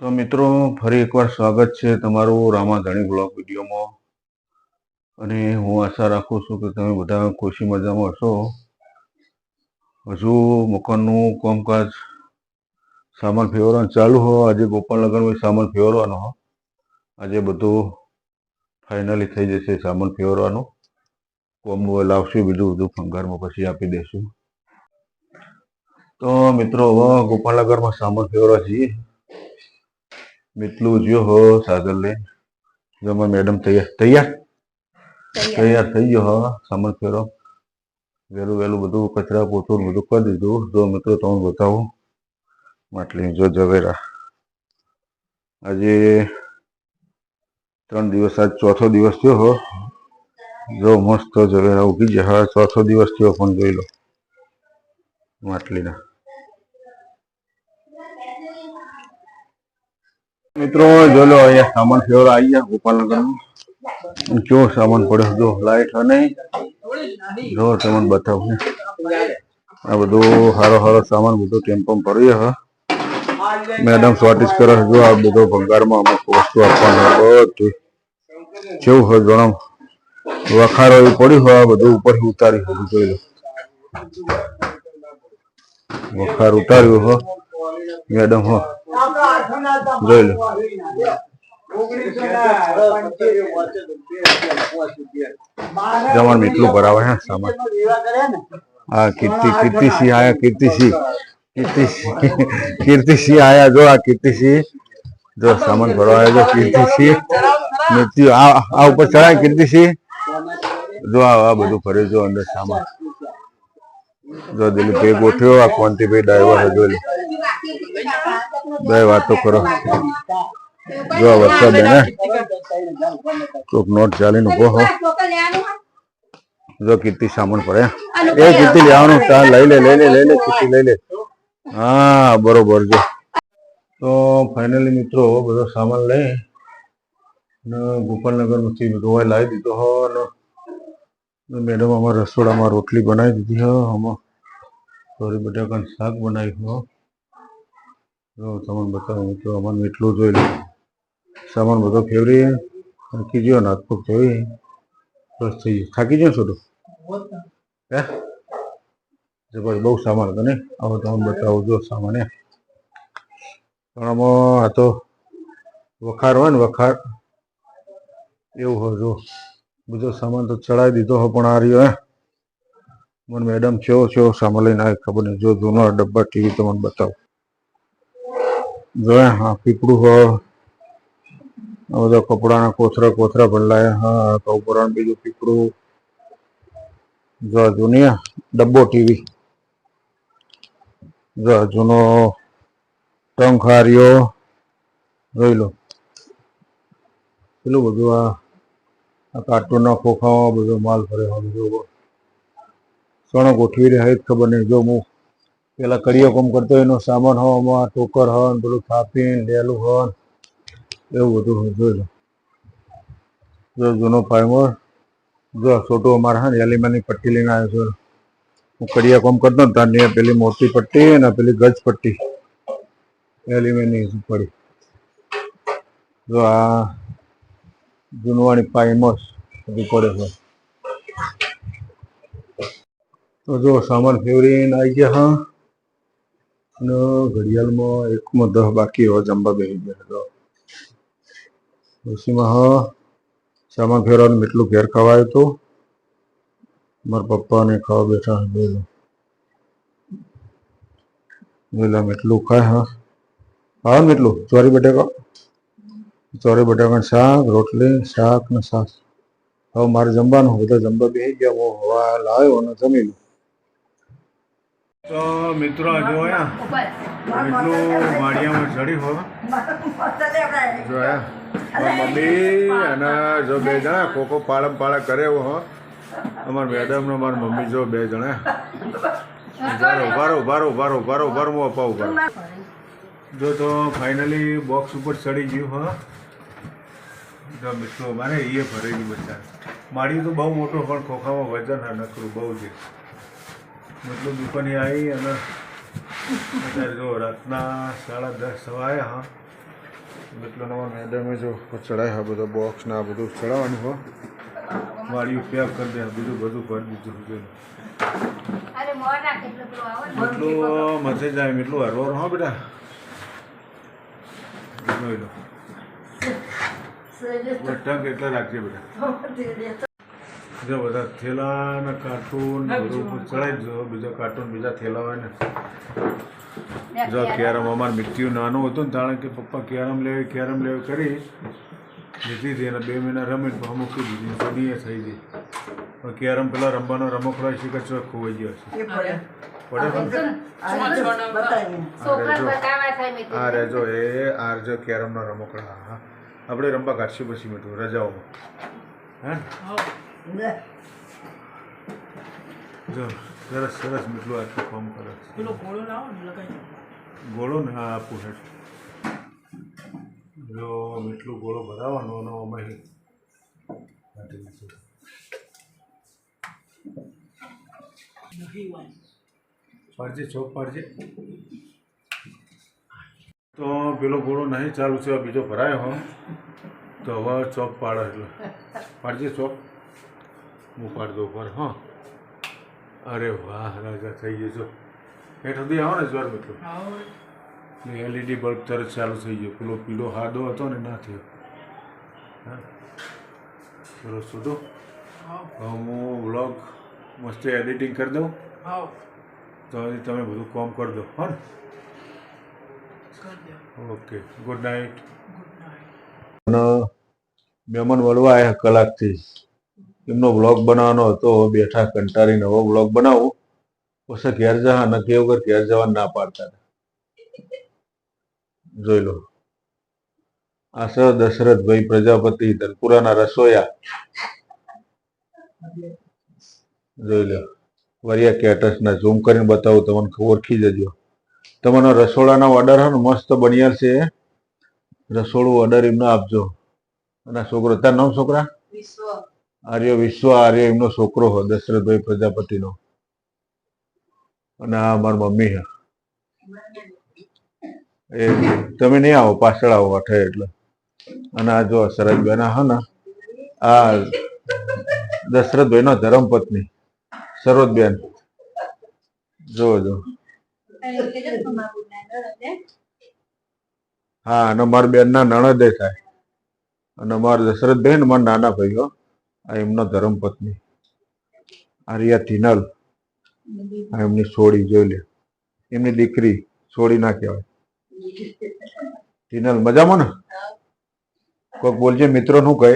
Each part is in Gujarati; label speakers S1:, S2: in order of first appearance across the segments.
S1: તો મિત્રો ફરી એકવાર સ્વાગત છે તમારું રામાધણી બ્લોગ વિડીયોમાં અને હું આશા રાખું છું કે તમે બધા ખુશી મજામાં હશો। હજુ મકાનનું કામકાજ સામાન ફેરવવાનું ચાલુ હો। આજે ગોપાલનગરમાં સામાન ફેરવવાનો હો। આજે બધું ફાઇનલી થઈ જશે સામાન ફેરવવાનું। કોમનું લાવશું બીજું બધું ભંગારમાં પછી આપી દઈશું। તો મિત્રો હવે ગોપાલનગરમાં સામાન ફેરવવા જઈએ। मितलू जो हो सागर ले जो मैं मैडम तैयार तैयार तैयार થઈ ગયો હા સામાન ફેરો વેલું વેલું બધું કચરા પોતું બધું કરી દીધું। જો મિત્રો તમને બતાવું માટલી જો જવેરા આજે 3 દિવસ આજ ચોથો દિવસ થયો હો। જો મસ્ત જવેરા ઉગી ગયા। હા ચોથો દિવસ થયો પણ જોઈ લો માટલીના। मित्रों जो लो अँ सामान फेरवा आई गया गोपालनगर में। क्यों सामान पड़े जो लाइट है नहीं जो तमने बताओ आ बधु हारो हारो सामान बधु टेम्पो में पड़े है। मैडम शॉर्टेज करे जो आ बधो भंगार में अमुक वस्तु आपवानुं केवुं है जणो वखारो पड़ी हो। आ बधु ऊपर उतारी हो जोई लो वखार उतार्यो हो मैडम हो જોઈ લો जमान मीटलू भरावे है सामान। हाँ कीर्ति सिंह आया कीर्ति सिंह आया जो आ कीर्ति सिंह जो सामान भरवाया जो कीर्ति सिंह मृत्यु आ ऊपर चढ़ाए कीर्ति सिंह जो आ बधु भरे जो अंदर सामान जो दिलीप भाई गोठ्यो आ क्वांति भाई ड्राइवर है जो भाई बात तो करो जो वर्षा बेने तो नोट चाली नो हो जो कीर्ति सामान पड़े ए कीर्ति ले आवनो ता ले ले कीर्ति ले ले। हाँ बरोबर जो तो फाइनली मित्रों बधो सामान ले गोपालनगर में बधो लाई दीधो हो। मैडम अमार रसोड़ा में रोटली बनाई दीधी हो। हम सोरी बटाका शाक बनाई हो। जो तमने बताओ तो अमन मीटलू जोई लो सामान बधो फेवरी थाकी गयो हाथ पग धोई बस थी थाकी गयो छोटू है जब बहु सामान था नहीं अब तमने बताओ जो सामान है पण आमां आ तो वखार होय ने वखार एवुं हो जो बधो सामान तो चढ़ाई दीधो हो पण आ रह्यो है मन मैडम छो सामान लईने आवी खबर नहीं। जो जूनो डब्बा टीवी तमने बताओ जो हाँ पीपड़ू हो बधा कपड़ा कोथरा कोथरा भरलाया। हाँ तो ऊपर बीजू पीपड़ू जो जूनिया डब्बो टीवी जो जूनो टंक हारियो जोई लो पेलू बधु आ कार्टून ना खोखा बधो माल भरे हो जो सणो गोठवी रहे है खबर नहीं। जो मु पेला कड़ियो कम करते एनो सामान हो टोकर हो पेलू थापीन लेलू हो एवं बधु जो जो जूनो पाइमर जो छोटू अमार हाँ एलिमानी पट्टी लईने आव्यो छे। हूँ कड़िया कम करतो ने तार पेली मोटी पट्टी ने पेली गज पट्टी एलिमानी पड़ी जो आ जूनवाणी पाइमर्स बधु पड़े है। तो जो सामान फेवरीने आई गया। हाँ घड़ियाल में 1 में 10 बाकी हो जमवा बेही गया उसी में। हाँ सामान फेरवा मीटलू घेर खवाय तो मार पप्पा ने खावा बैठा बोला मीटलू खाए। हाँ हाँ मीटलू चोरी बटाका शाक रोटली शाक ने सास હવે મારે જમવાનું બધા જમવા બેસી ગયા। હું હવા લાવ્યો અને જમી લો। તો મિત્રો જો આયા એટલું વાડિયામાં ચડી હો જો આયા મમ્મી અને જો 2 જણા કોકો પાળમ પાળા કરે હો અમાર મેડમ ને માર મમ્મી જો 2 જણા બારો મો અપાવ કરો જો તો ફાઇનલી બોક્સ ઉપર ચડી ગયું હો। जो मित्रों मारे ये भरेली बच्चा माड़ी तो बहु मोटो पण खोखा में वजन है नकरू बहु है मतलब दुकाने आई अने जो रातना 10:30 सवाए। हाँ એટલે મેડમે જો ચડાય હા બધો બોક્સ ને આ બધું ચડાવવાનું હો વાળીઓ પેક કરી દે બીજું બધું કરી દીધું છે એટલું મથે જાય એટલું હરવાનું હા બેટા જોઈ લો ટંક એટલે રાખજે બેટા જો બધા થેલા ને કાર્ટૂન બધું ઉપર ચડાવી દો બીજો કાર્ટૂન બીજા થેલા હોય ને જો કેરમ અમારે મીઠ્યું નાનું હતું ને તાણે કે પપ્પા કેરમ લેવી કરી લીધી હતી અને 2 મહિના રમી તો મૂકી દીધી બની થઈ ગઈ પણ કેરમ પેલા રમવાનો રમકડો છે કે ચોખ્ખું ખોવાઈ ગયો છે આ રેજો એ આ જો કેરમનો રમકડા હા આપણે રમવા કાઢશું પછી મીઠું રજાઓમાં હે જો સરસ સરસ મીઠું આટલું કામ કરે પેલો ગોળો લાવો ને લગાવી ગોળો ને હા આપું હેઠ જો મીઠું ગોળો ભરાવાનો અને અમે પાડજે ચોક પાડજે તો પેલો ગોળો નહીં ચાલુ છે બીજો ભરાયો હો તો હવે ચોક પાડે એટલે પાડજે ચોક હું પાડી દઉં પર હા અરે વાહ રાજા થઈ ગયો છો હેઠ સુધી આવો ને જ્વાર મિત્રો એલઈડી બલ્બ તરત ચાલુ થઈ ગયો પેલો પીળો હાદો હતો ને ના થયો હા ચલો શોધો હું વ્લોગ મસ્ત એડિટિંગ કરી દઉં તો તમે બધું કામ કરી દો હા ઓકે ગુડ નાઇટ મહેમાન વળવા આવ્યા કલાકથી એમનો વ્લોગ બનાવવાનો હતો બેઠા કંટાળી નવો વ્લોગ બનાવું પછી ઘેર જવા ન કે વગર ઘેર જવા ના પાડતા જોઈ લો આ સર દશરથભાઈ પ્રજાપતિ ધનપુરાના રસોયા જોઈ લો વરિયા કેટર્સના ઝૂમ કરીને બતાવું તમને ઓળખી જજો તમારો રસોડાના ઓર્ડર હે ને મસ્ત બન્યા છે રસોડું ઓર્ડર એમને આપજો અને છોકરો તાર નામ છોકરા વિશ્વ આર્ય એમનો છોકરો હોય દશરથભાઈ પ્રજાપતિનો અને આ મારી મમ્મી હે એ તમે નહીં આવો પાછળ આવો અઠે એટલે અને આ જો સરસબેન હે ને આ દશરથભાઈ નો ધર્મપત્ની સરોજબેન જો હા અને મારા બેન ના નણદે થાય અને મારા દશરથભાઈ ને મારા નાના ભાઈઓ આ એમનો ધર્મપત્ની આર્યા ટીનલ આ એમની છોડી જોઈ લે એમની દીકરી છોડી ના કહેવાય ટીનલ મજામાં ને કોઈક બોલજે મિત્રો નું કહે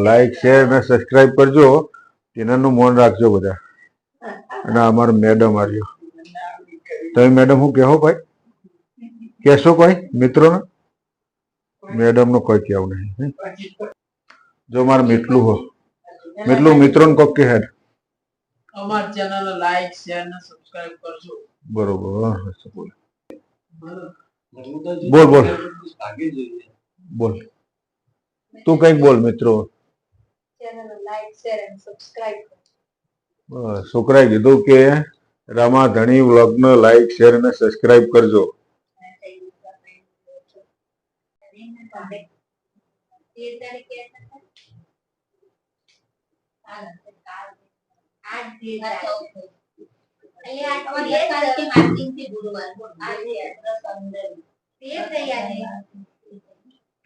S1: લાઈક શેર અને સબસ્ક્રાઈબ કરજો ટીનલ નું મૌન રાખજો બધા અને અમારું મેડમ આવ્યો તમે મેડમ હું કહો ભાઈ કહેશો કોઈ મિત્રોને મેડમ નું કોઈ કહેવું નહીં જો મારે મીઠલું હો મીઠલું મિત્રોને કોક કે હેડ અમાર ચેનલ લાઈક શેર અને સબસ્ક્રાઇબ કરજો બરોબર બોલ બોલ બોલ તું કઈક બોલ મિત્રો ચેનલ લાઈક શેર અને સબસ્ક્રાઇબ છોકરાએ કીધું કે રામા ધણી વ્લોગ ને લાઈક શેર અને સબસ્ક્રાઇબ કરજો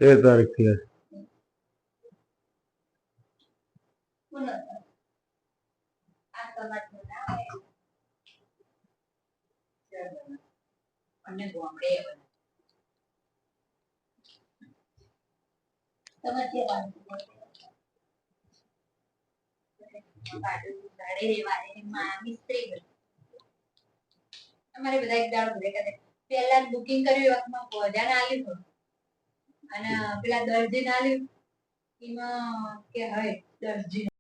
S1: તે તારીખ થી અમારે બધા એક દાડો ભેગા થાય પેલા બુકિંગ કર્યું વખતમાં પહોંચ્યા ના આલ્યું અને પેલા દરજી ના આલ્યું એમાં કે હવે દરજી